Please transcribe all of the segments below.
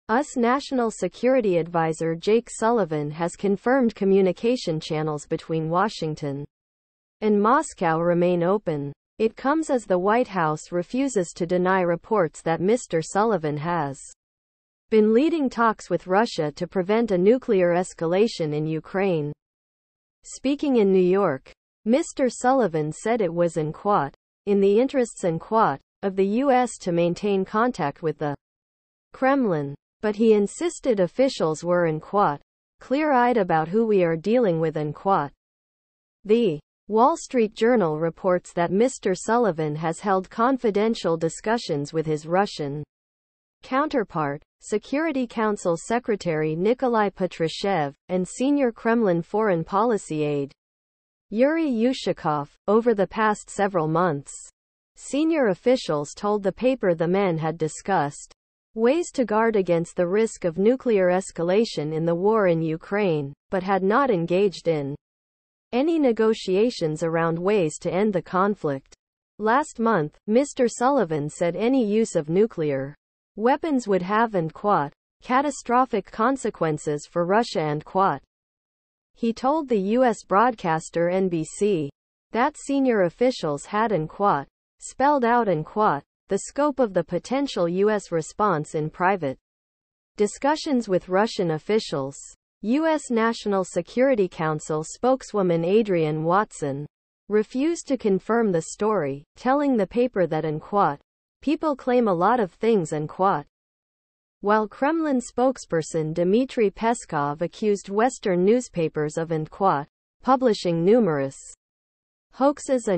US National Security Advisor Jake Sullivan has confirmed communication channels between Washington and Moscow remain open. It comes as the White House refuses to deny reports that Mr. Sullivan has been leading talks with Russia to prevent a nuclear escalation in Ukraine. Speaking in New York, Mr. Sullivan said it was in the interests of the U.S. to maintain contact with the Kremlin. But he insisted officials were clear-eyed about who we are dealing with . The Wall Street Journal reports that Mr. Sullivan has held confidential discussions with his Russian counterpart, Security Council Secretary Nikolai Patrushev, and senior Kremlin foreign policy aide Yuri Yushakov, over the past several months. Senior officials told the paper the men had discussed ways to guard against the risk of nuclear escalation in the war in Ukraine, but had not engaged in any negotiations around ways to end the conflict. Last month, Mr. Sullivan said any use of nuclear weapons would have catastrophic consequences for Russia and he told the U.S. broadcaster NBC that senior officials had spelled out the scope of the potential U.S. response in private discussions with Russian officials. U.S. National Security Council spokeswoman Adrienne Watson refused to confirm the story, telling the paper that people claim a lot of things while Kremlin spokesperson Dmitry Peskov accused Western newspapers of publishing numerous hoaxes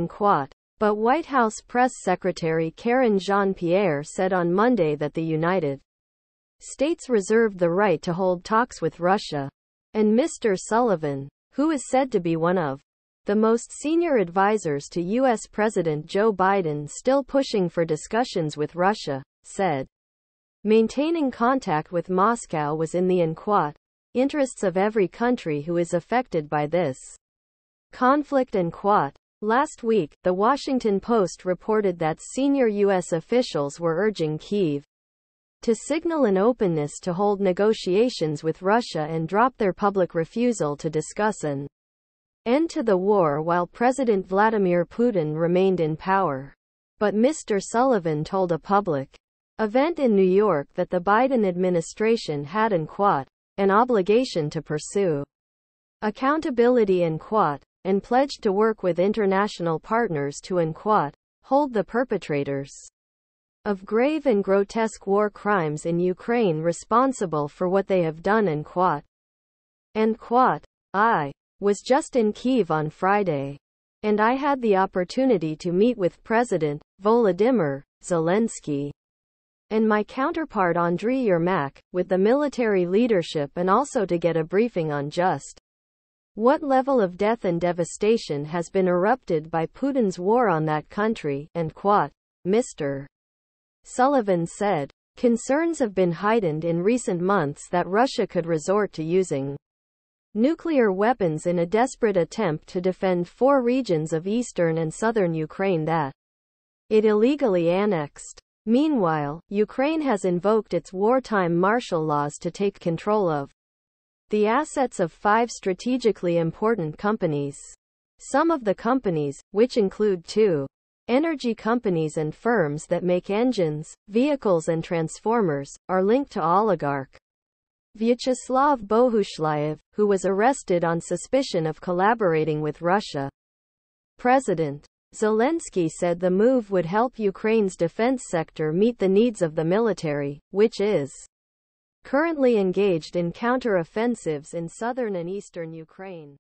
but White House Press Secretary Karine Jean-Pierre said on Monday that the United States reserved the right to hold talks with Russia. And Mr. Sullivan, who is said to be one of the most senior advisors to U.S. President Joe Biden still pushing for discussions with Russia, said maintaining contact with Moscow was in the interests of every country who is affected by this conflict . Last week, The Washington Post reported that senior U.S. officials were urging Kyiv to signal an openness to hold negotiations with Russia and drop their public refusal to discuss an end to the war while President Vladimir Putin remained in power. But Mr. Sullivan told a public event in New York that the Biden administration had an obligation to pursue accountability and pledged to work with international partners to hold the perpetrators of grave and grotesque war crimes in Ukraine responsible for what they have done . I was just in Kyiv on Friday, and I had the opportunity to meet with President Volodymyr Zelensky and my counterpart Andriy Yermak, with the military leadership, and also to get a briefing on just what level of death and devastation has been erupted by Putin's war on that country, . Mr. Sullivan said. Concerns have been heightened in recent months that Russia could resort to using nuclear weapons in a desperate attempt to defend 4 regions of eastern and southern Ukraine that it illegally annexed. Meanwhile, Ukraine has invoked its wartime martial laws to take control of the assets of 5 strategically important companies. Some of the companies, which include 2 energy companies and firms that make engines, vehicles and transformers, are linked to oligarch Vyacheslav Bohushlayev, who was arrested on suspicion of collaborating with Russia. President Zelensky said the move would help Ukraine's defense sector meet the needs of the military, which is currently engaged in counter-offensives in southern and eastern Ukraine.